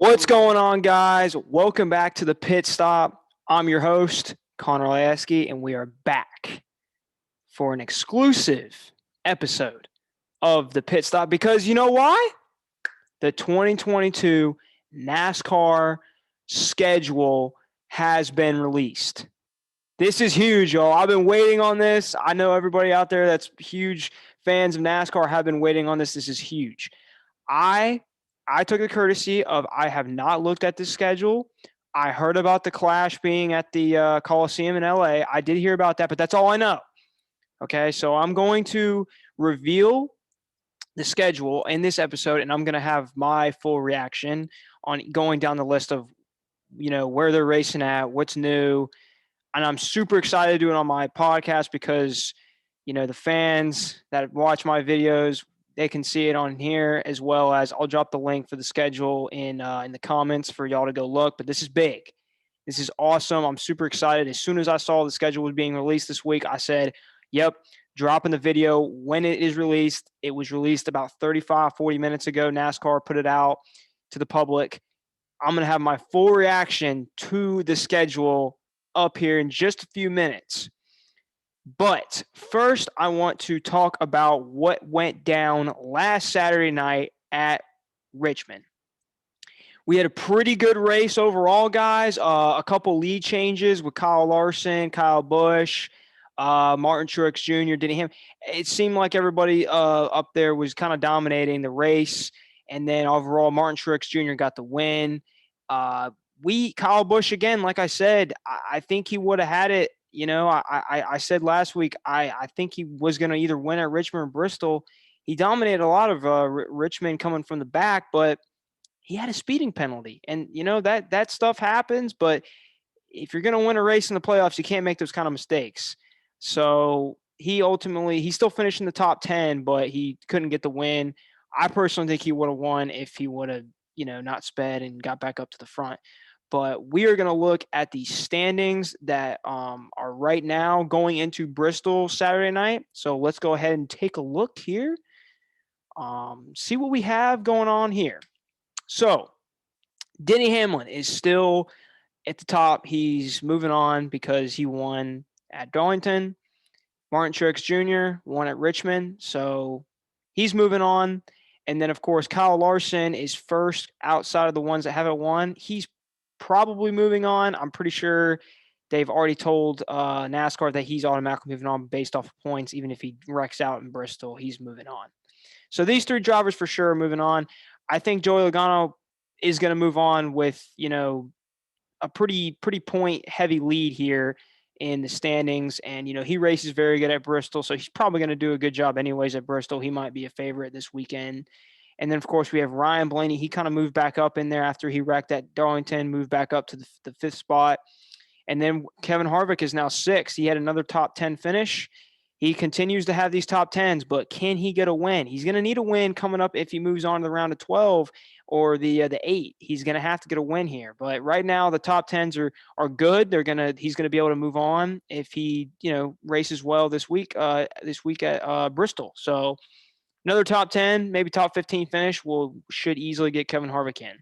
What's going on, guys? Welcome back to the Pit Stop. I'm your host, Connor Lasky, and we are back for an exclusive episode of the Pit Stop because you know why? The 2022 NASCAR schedule has been released. This is huge, y'all. I've been waiting on this. I know everybody out there that's huge fans of NASCAR have been waiting on this. This is huge. I I took the courtesy of I have not looked at the schedule. I heard about the Clash being at the Coliseum in LA. I did hear about that, but that's all I know. Okay, so I'm going to reveal the schedule in this episode, and I'm going to have my full reaction on going down the list of where they're racing at, what's new, and I'm super excited to do it on my podcast because the fans that watch my videos, they can see it on here, as well as I'll drop the link for the schedule in the comments for y'all to go look. But this is big. This is awesome. I'm super excited. As soon as I saw the schedule was being released this week, I said, yep, dropping the video when it is released. It was released about 35, 40 minutes ago. NASCAR put it out to the public. I'm going to have my full reaction to the schedule up here in just a few minutes. But first, I want to talk about what went down last Saturday night at Richmond. We had a pretty good race overall, guys. A couple lead changes with Kyle Larson, Kyle Busch, Martin Truex Jr. It seemed like everybody up there was kind of dominating the race. And then overall, Martin Truex Jr. got the win. Kyle Busch, again, like I said, I think he would have had it. I said last week, I think he was going to either win at Richmond or Bristol. He dominated a lot of Richmond coming from the back, but he had a speeding penalty. And, that stuff happens. But if you're going to win a race in the playoffs, you can't make those kind of mistakes. So he still finished in the top 10, but he couldn't get the win. I personally think he would have won if he would have, not sped and got back up to the front. But we are going to look at the standings that are right now going into Bristol Saturday night. So let's go ahead and take a look here. See what we have going on here. So Denny Hamlin is still at the top. He's moving on because he won at Darlington. Martin Truex Jr. won at Richmond. So he's moving on. And then, of course, Kyle Larson is first outside of the ones that haven't won. He's probably moving on. I'm pretty sure they've already told NASCAR that he's automatically moving on based off of points. Even if he wrecks out in Bristol, he's moving on. So these three drivers for sure are moving on. I think Joey Logano is going to move on with, a pretty point heavy lead here in the standings. And, he races very good at Bristol, so he's probably going to do a good job anyways at Bristol. He might be a favorite this weekend. And then, of course, we have Ryan Blaney. He kind of moved back up in there after he wrecked at Darlington, moved back up to the fifth spot. And then Kevin Harvick is now sixth. He had another top 10 finish. He continues to have these top 10s, but can he get a win? He's going to need a win coming up if he moves on to the round of 12 or the 8. He's going to have to get a win here. But right now, the top 10s are good. He's going to be able to move on if he races well this week at Bristol. So another top 10, maybe top 15 finish should easily get Kevin Harvick in.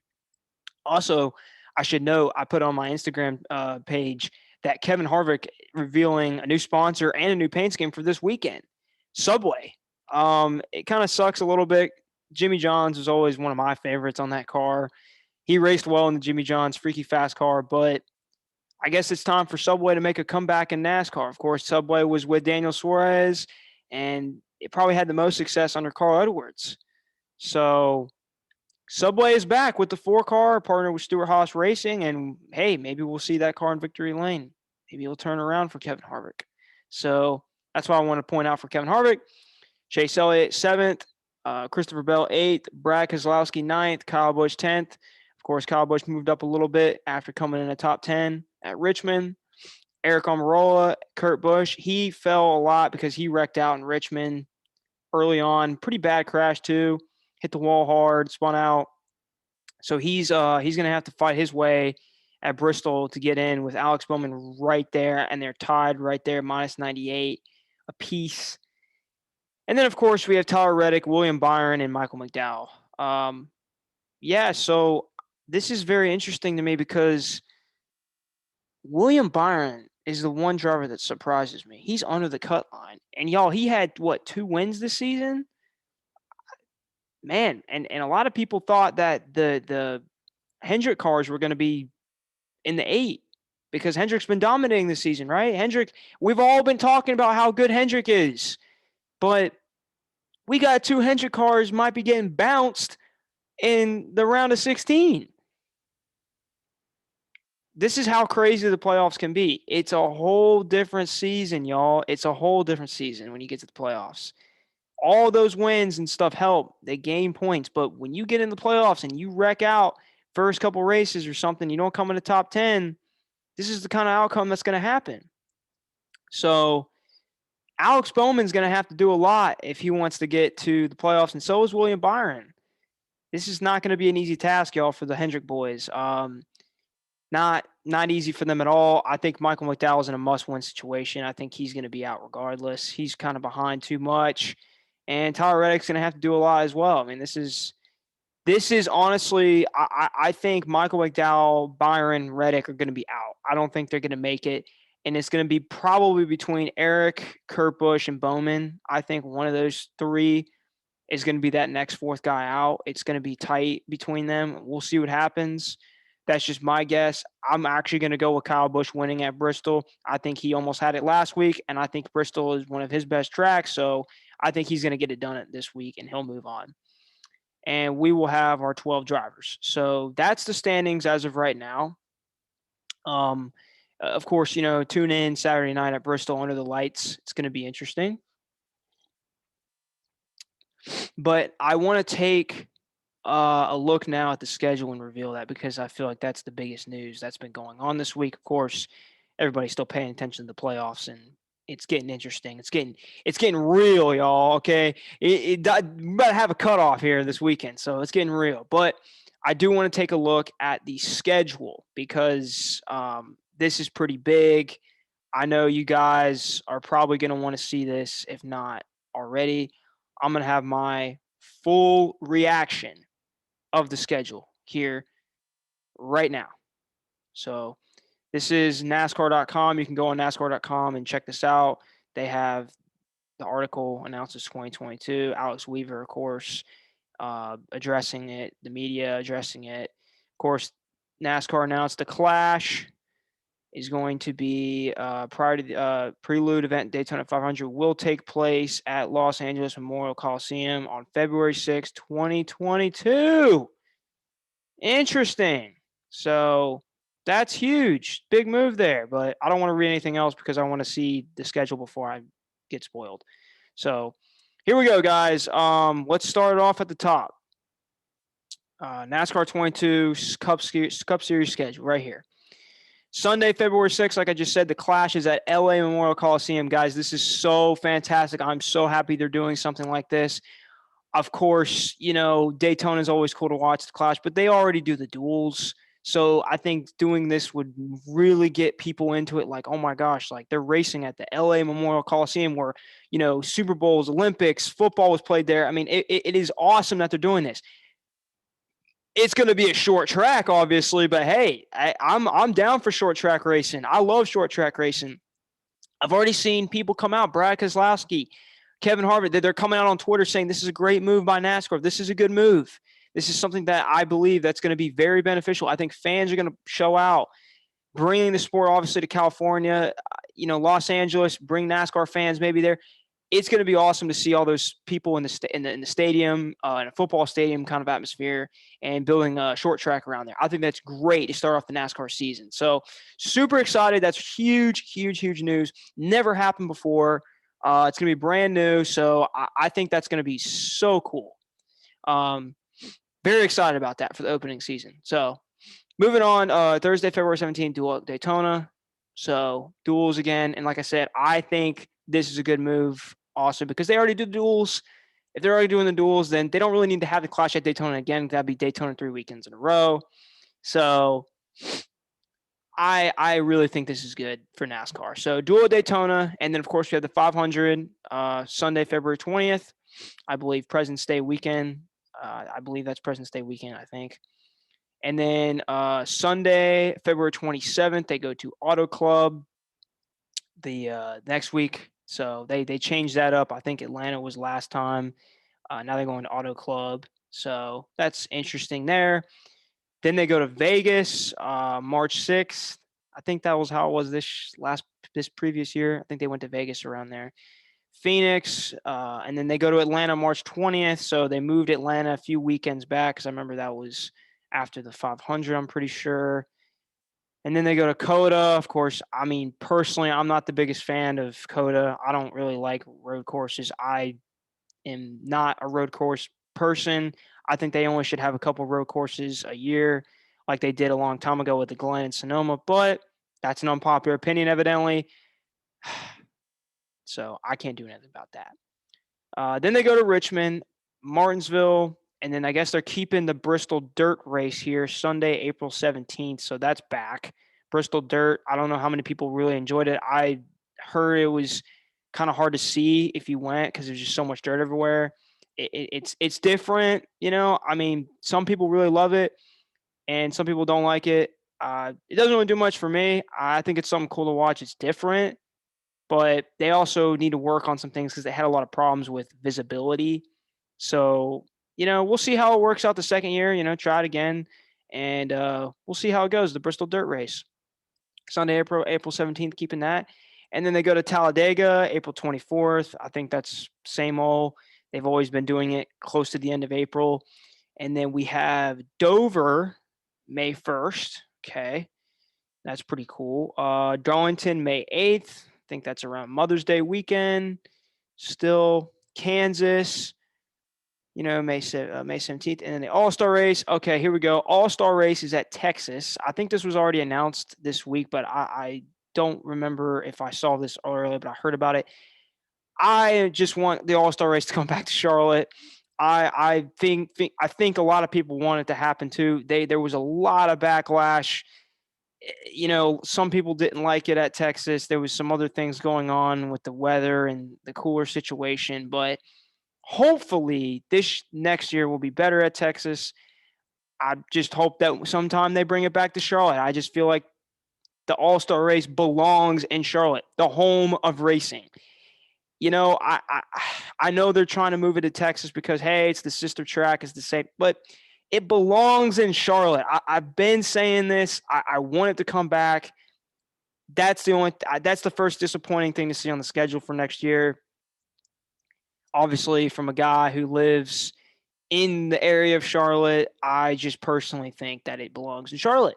Also, I should note, I put on my Instagram page that Kevin Harvick revealing a new sponsor and a new paint scheme for this weekend, Subway. It kind of sucks a little bit. Jimmy John's was always one of my favorites on that car. He raced well in the Jimmy John's freaky fast car, but I guess it's time for Subway to make a comeback in NASCAR. Of course, Subway was with Daniel Suarez, and it probably had the most success under Carl Edwards. So Subway is back with the 4-car, partnered with Stewart-Haas Racing, and hey, maybe we'll see that car in victory lane. Maybe he'll turn around for Kevin Harvick. So that's why I want to point out for Kevin Harvick. Chase Elliott, 7th. Christopher Bell, 8th. Brad Keselowski, 9th. Kyle Busch, 10th. Of course, Kyle Busch moved up a little bit after coming in a top 10 at Richmond. Eric Almirola, Kurt Busch, he fell a lot because he wrecked out in Richmond early on. Pretty bad crash, too. Hit the wall hard, spun out. So he's going to have to fight his way at Bristol to get in with Alex Bowman right there, and they're tied right there, minus 98 apiece. And then, of course, we have Tyler Reddick, William Byron, and Michael McDowell. So this is very interesting to me because William Byron is the one driver that surprises me. He's under the cut line. And y'all, he had 2 wins this season? Man, and a lot of people thought that the Hendrick cars were going to be in the 8 because Hendrick's been dominating this season, right? Hendrick, we've all been talking about how good Hendrick is. But we got 2 Hendrick cars might be getting bounced in the round of 16. This is how crazy the playoffs can be. It's a whole different season, y'all. It's a whole different season when you get to the playoffs. All those wins and stuff help. They gain points. But when you get in the playoffs and you wreck out first couple races or something, you don't come in the top 10, this is the kind of outcome that's going to happen. So Alex Bowman's going to have to do a lot if he wants to get to the playoffs, and so is William Byron. This is not going to be an easy task, y'all, for the Hendrick boys. Not easy for them at all. I think Michael McDowell is in a must-win situation. I think he's going to be out regardless. He's kind of behind too much, and Tyler Reddick's going to have to do a lot as well. I mean, this is honestly, I think Michael McDowell, Byron, Reddick are going to be out. I don't think they're going to make it, and it's going to be probably between Eric, Kurt Busch, and Bowman. I think one of those 3 is going to be that next 4th guy out. It's going to be tight between them. We'll see what happens. That's just my guess. I'm actually going to go with Kyle Busch winning at Bristol. I think he almost had it last week, and I think Bristol is one of his best tracks. So I think he's going to get it done this week, and he'll move on. And we will have our 12 drivers. So that's the standings as of right now. Of course, tune in Saturday night at Bristol under the lights. It's going to be interesting. But I want to take a look now at the schedule and reveal that because I feel like that's the biggest news that's been going on this week. Of course, everybody's still paying attention to the playoffs, and it's getting interesting. It's getting real, y'all. Okay, we about to have a cutoff here this weekend, so it's getting real. But I do want to take a look at the schedule because this is pretty big. I know you guys are probably going to want to see this, if not already. I'm going to have my full reaction of the schedule here right now. So this is NASCAR.com. You can go on NASCAR.com and check this out. They have the article announces 2022. Alex Weaver, of course, addressing it. The media addressing it. Of course, NASCAR announced the Clash is going to be prior to the prelude event. Daytona 500 will take place at Los Angeles Memorial Coliseum on February 6, 2022. Interesting. So that's huge. Big move there. But I don't want to read anything else because I want to see the schedule before I get spoiled. So here we go, guys. Let's start it off at the top. NASCAR 22 Cup Series schedule right here. Sunday, February 6th, like I just said, the Clash is at LA Memorial Coliseum. Guys, this is so fantastic. I'm so happy they're doing something like this. Of course, Daytona is always cool to watch the Clash, but they already do the duels. So I think doing this would really get people into it. Like, oh my gosh, like they're racing at the LA Memorial Coliseum where, Super Bowls, Olympics, football was played there. I mean, it is awesome that they're doing this. It's going to be a short track, obviously, but hey, I'm down for short track racing. I love short track racing. I've already seen people come out, Brad Keselowski, Kevin Harvick, they're coming out on Twitter saying this is a great move by NASCAR. This is a good move. This is something that I believe that's going to be very beneficial. I think fans are going to show out, bringing the sport obviously to California, Los Angeles, bring NASCAR fans maybe there. It's going to be awesome to see all those people in the stadium, in a football stadium kind of atmosphere, and building a short track around there. I think that's great to start off the NASCAR season. So super excited. That's huge, huge, huge news. Never happened before. It's going to be brand new. So I think that's going to be so cool. Very excited about that for the opening season. So moving on, Thursday, February 17th, duel at Daytona. So duels again. And like I said, I think this is a good move also because they already do duels. If they're already doing the duels, then they don't really need to have the Clash at Daytona again. That'd be Daytona 3 weekends in a row. So I really think this is good for NASCAR. So duel at Daytona, and then of course we have the 500 Sunday, February 20th. I believe President's Day weekend. I believe that's President's Day weekend, I think. And then Sunday, February 27th, they go to Auto Club the next week. So they changed that up. I think Atlanta was last time. Now they're going to Auto Club. So that's interesting there. Then they go to Vegas, March 6th. I think that was how it was this previous year. I think they went to Vegas around there. Phoenix, and then they go to Atlanta March 20th. So they moved Atlanta a few weekends back because I remember that was after the 500, I'm pretty sure. And then they go to Coda. Of course, I mean, personally, I'm not the biggest fan of Coda. I don't really like road courses. I am not a road course person. I think they only should have a couple road courses a year like they did a long time ago with the Glen and Sonoma, but that's an unpopular opinion, evidently. So I can't do anything about that. Then they go to Richmond, Martinsville, and then I guess they're keeping the Bristol Dirt race here Sunday, April 17th. So that's back. Bristol Dirt, I don't know how many people really enjoyed it. I heard it was kind of hard to see if you went because there's just so much dirt everywhere. It's different, you know. I mean, some people really love it, and some people don't like it. It doesn't really do much for me. I think it's something cool to watch. It's different, but they also need to work on some things because they had a lot of problems with visibility. So, you know, we'll see how it works out the second year. You know, try it again, and we'll see how it goes. The Bristol Dirt Race, Sunday, April 17th, keeping that. And then they go to Talladega, April 24th. I think that's same old. They've always been doing it close to the end of April. And then we have Dover, May 1st. Okay. That's pretty cool. Darlington, May 8th. I think that's around Mother's Day weekend. Still Kansas, you know, May 17th. And then the All-Star race. Okay, here we go. All-Star race is at Texas. I think this was already announced this week, but I don't remember if I saw this earlier, but I heard about it. I just want the All-Star race to come back to Charlotte. I think a lot of people want it to happen too. There was a lot of backlash. You know, some people didn't like it at Texas. There was some other things going on with the weather and the cooler situation, but hopefully this next year will be better at Texas. I just hope that sometime they bring it back to Charlotte. I just feel like the All-Star race belongs in Charlotte, the home of racing. You know, I know they're trying to move it to Texas because, hey, it's the sister track, it's the same, but it belongs in Charlotte. I've been saying this. I want it to come back. That's the first disappointing thing to see on the schedule for next year. Obviously, from a guy who lives in the area of Charlotte, I just personally think that it belongs in Charlotte.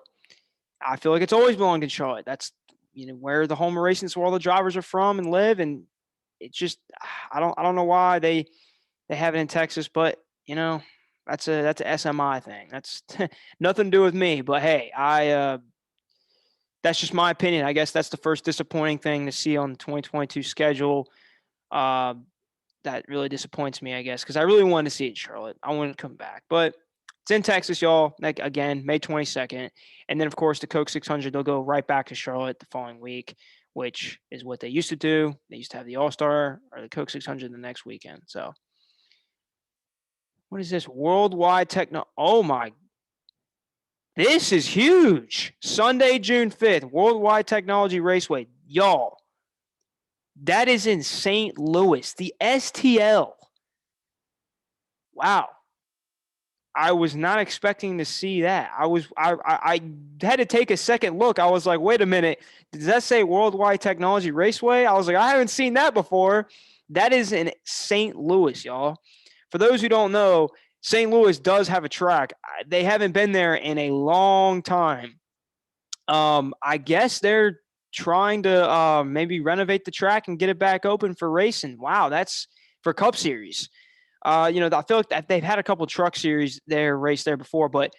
I feel like it's always belonged in Charlotte. That's, you know, where the home of racing is, where all the drivers are from and live, and it's just I don't know why they have it in Texas, but you know, that's a SMI thing. That's nothing to do with me. But hey, that's just my opinion. I guess that's the first disappointing thing to see on the 2022 schedule. That really disappoints me, I guess, because I really wanted to see it in Charlotte. I wanted to come back, but it's in Texas, y'all. Like, again, May 22nd, and then of course the Coke 600. They'll go right back to Charlotte the following week, which is what they used to do. They used to have the All-Star or the Coke 600 the next weekend. So, what is this? Worldwide Techno. Oh my. This is huge. Sunday, June 5th, Worldwide Technology Raceway. Y'all, that is in St. Louis, the STL. Wow. I was not expecting to see that. I had to take a second look. I was like, wait a minute. Does that say Worldwide Technology Raceway? I was like, I haven't seen that before. That is in St. Louis, y'all. For those who don't know, St. Louis does have a track. They haven't been there in a long time. I guess they're trying to maybe renovate the track and get it back open for racing. Wow, that's for Cup Series. You know, I feel like that they've had a couple truck series there race there before, but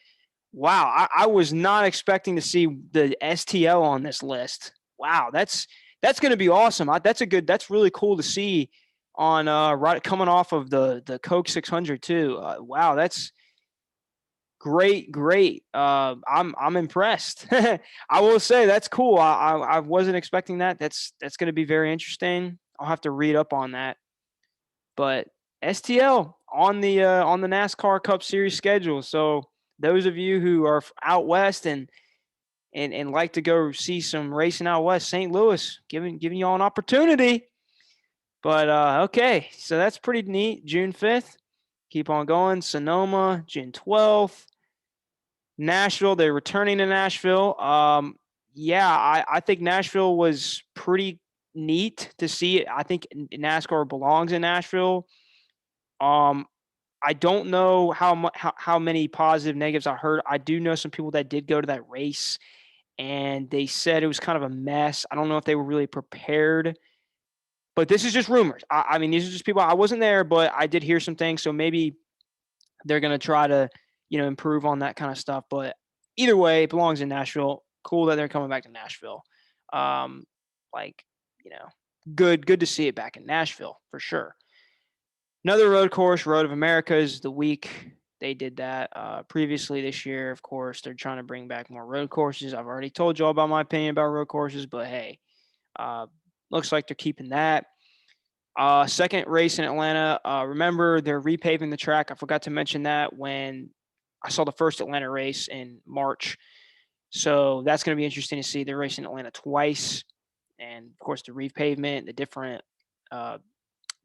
wow, I was not expecting to see the STL on this list. Wow, that's going to be awesome. That's really cool to see on right coming off of the Coke 600 too. Wow, that's great. I'm impressed. I will say that's cool. I wasn't expecting that. That's going to be very interesting. I'll have to read up on that. But STL on the NASCAR Cup Series schedule. So those of you who are out west and like to go see some racing out west, St. Louis, giving y'all an opportunity. But okay, so that's pretty neat. June 5th, keep on going. Sonoma, June 12th. Nashville, they're returning to Nashville. Yeah, I think Nashville was pretty neat to see. I think NASCAR belongs in Nashville. I don't know how many positive negatives I heard. I do know some people that did go to that race, and they said it was kind of a mess. I don't know if they were really prepared, but this is just rumors. I mean, these are just people. I wasn't there, but I did hear some things. So maybe they're going to try to, improve on that kind of stuff. But either way, it belongs in Nashville. Cool that they're coming back to Nashville. Like, good to see it back in Nashville for sure. Another road course, Road of Americas, the week they did that previously this year. Of course, they're trying to bring back more road courses. I've already told you all about my opinion about road courses, but hey, looks like they're keeping that. Second race in Atlanta. Remember, they're repaving the track. I forgot to mention that when I saw the first Atlanta race in March. So that's going to be interesting to see. They're racing Atlanta twice. And, of course, the repavement, the different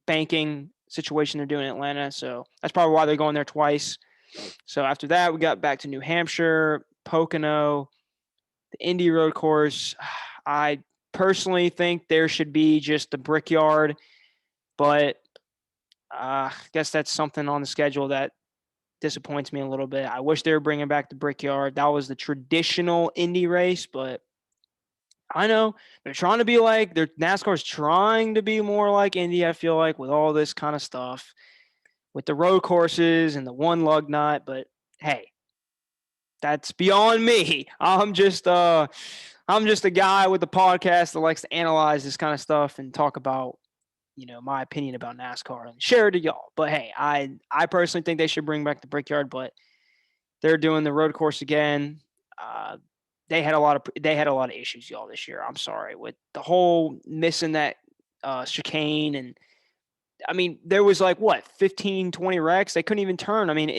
banking situation they're doing in Atlanta. So that's probably why they're going there twice. So after that, we got back to New Hampshire, Pocono, the Indy Road course. I personally think there should be just the Brickyard, but I guess that's something on the schedule that disappoints me a little bit. I wish they were bringing back the Brickyard. That was the traditional Indy race, but I know they're trying to be like NASCAR's trying to be more like Indy. I feel like with all this kind of stuff, with the road courses and the one lug nut. But hey, that's beyond me. I'm just a guy with a podcast that likes to analyze this kind of stuff and talk about my opinion about NASCAR and share it to y'all. But hey, I personally think they should bring back the Brickyard, but they're doing the road course again. They had a lot of issues, y'all, this year. I'm sorry, with the whole missing that chicane, and I mean, there was like 15, 20 wrecks. They couldn't even turn. I mean,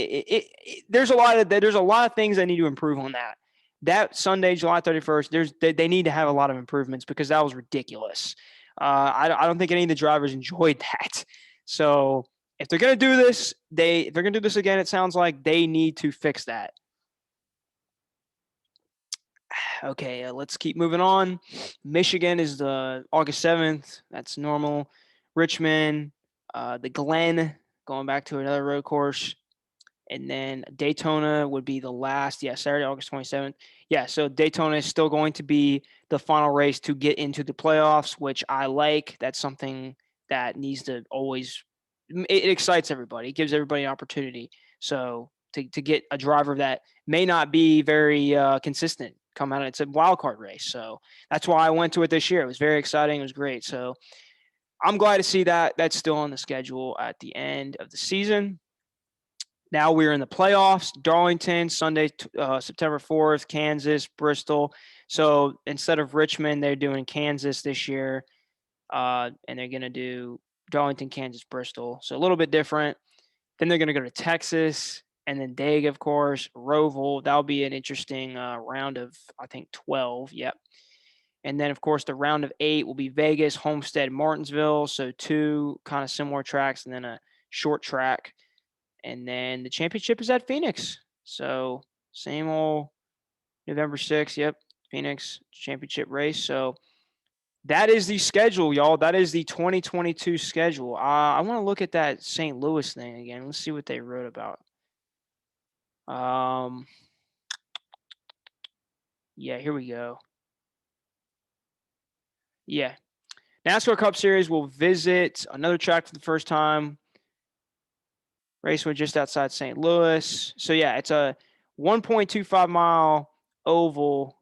there's a lot of things that need to improve on that. That Sunday, July 31st, they need to have a lot of improvements because that was ridiculous. I don't think any of the drivers enjoyed that. So if they're gonna do this, if they're gonna do this again, it sounds like they need to fix that. Okay, let's keep moving on. Michigan is the August 7th. That's normal. Richmond, the Glen, going back to another road course. And then Daytona would be the last, Saturday, August 27th. Yeah, so Daytona is still going to be the final race to get into the playoffs, which I like. That's something that needs to always – it excites everybody. It gives everybody an opportunity. So to get a driver that may not be very consistent come out, it's a wild card race. So that's why I went to it this year. It was very exciting. It was great. So I'm glad to see that. That's still on the schedule at the end of the season. Now we're in the playoffs. Darlington, Sunday, September 4th, Kansas, Bristol. So instead of Richmond, they're doing Kansas this year, and they're going to do Darlington, Kansas, Bristol. So a little bit different. Then they're going to go to Texas, and then Daytona, of course, Roval. That'll be an interesting round of, I think, 12. Yep. And then, of course, the round of 8 will be Vegas, Homestead, Martinsville. So 2 kind of similar tracks and then a short track. And then the championship is at Phoenix. So same old November 6th. Yep. Phoenix championship race. So that is the schedule, y'all. That is the 2022 schedule. I want to look at that St. Louis thing again. Let's see what they wrote about. Yeah, here we go. Yeah. NASCAR Cup Series will visit another track for the first time. Raceway just outside St. Louis. So, yeah, it's a 1.25 mile oval.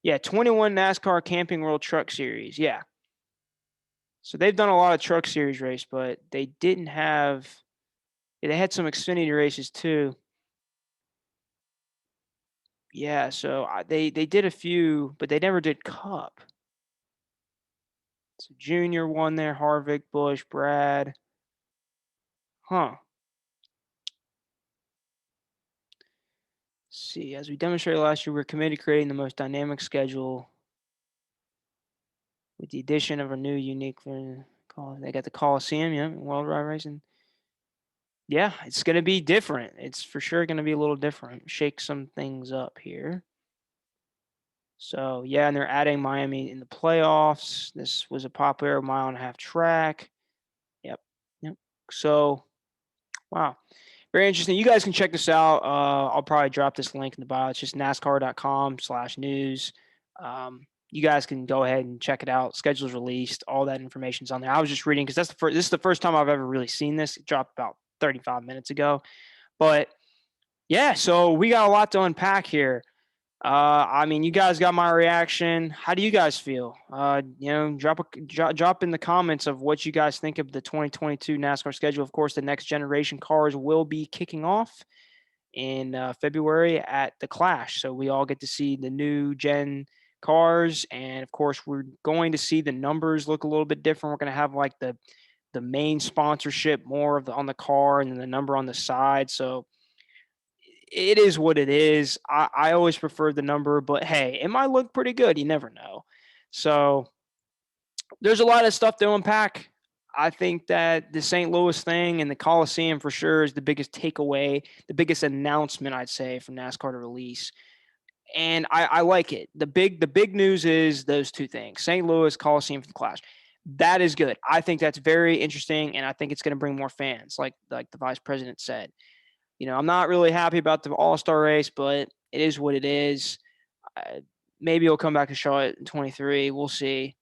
Yeah, 21 NASCAR Camping World Truck Series. Yeah. So they've done a lot of Truck Series race, but they didn't have – they had some Xfinity races too. Yeah, so they did a few, but they never did Cup. So Junior won there, Harvick, Busch, Brad. Huh. see, as we demonstrated last year, we're committed to creating the most dynamic schedule with the addition of a new unique. They got the Coliseum, yeah, World Ride Racing. Yeah, it's going to be different. It's for sure going to be a little different. Shake some things up here. So, yeah, and they're adding Miami in the playoffs. This was a popular 1.5-mile track. Yep. So, wow. Very interesting. You guys can check this out. I'll probably drop this link in the bio. It's just nascar.com/news. You guys can go ahead and check it out. Schedule's released. All that information's on there. I was just reading because this is the first time I've ever really seen this. It dropped about 35 minutes ago. But, yeah, so we got a lot to unpack here. I mean, you guys got my reaction. How do you guys feel? Drop in the comments of what you guys think of the 2022 NASCAR schedule. Of course, the next generation cars will be kicking off in February at the Clash, so we all get to see the new gen cars, and of course, we're going to see the numbers look a little bit different. We're going to have like the main sponsorship more of on the car, and then the number on the side. So it is what it is. I always prefer the number, but hey, it might look pretty good. You never know. So there's a lot of stuff to unpack. I think that the St. Louis thing and the Coliseum for sure is the biggest takeaway, the biggest announcement I'd say from NASCAR to release. And I like it. The big news is those two things: St. Louis, Coliseum for the Clash. That is good. I think that's very interesting, and I think it's going to bring more fans, like the vice president said. I'm not really happy about the All-Star race, but it is what it is. Maybe he'll come back to Charlotte in 23. We'll see.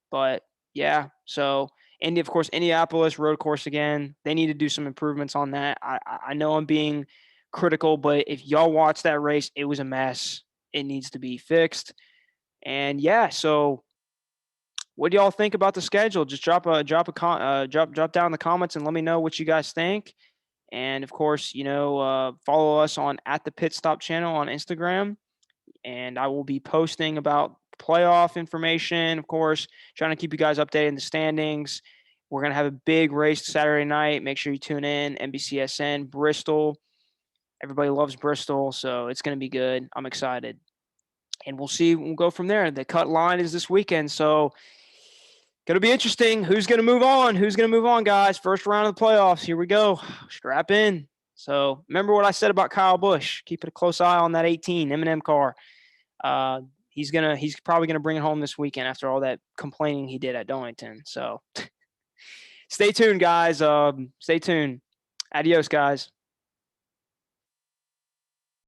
But, yeah, so of course, Indianapolis road course again. They need to do some improvements on that. I know I'm being critical, but if y'all watch that race, it was a mess. It needs to be fixed. And, yeah, so what do y'all think about the schedule? Just drop down in the comments and let me know what you guys think. And of course, follow us on @the_pit_stop channel on Instagram. And I will be posting about playoff information, of course, trying to keep you guys updated in the standings. We're going to have a big race Saturday night. Make sure you tune in. NBCSN, Bristol. Everybody loves Bristol, so it's going to be good. I'm excited. And we'll see. We'll go from there. The cut line is this weekend, so going to be interesting. Who's going to move on? Who's going to move on, guys? First round of the playoffs. Here we go. Strap in. So remember what I said about Kyle Busch. Keep a close eye on that 18 M&M car. He's probably gonna bring it home this weekend after all that complaining he did at Darlington. So stay tuned, guys. Stay tuned. Adios, guys.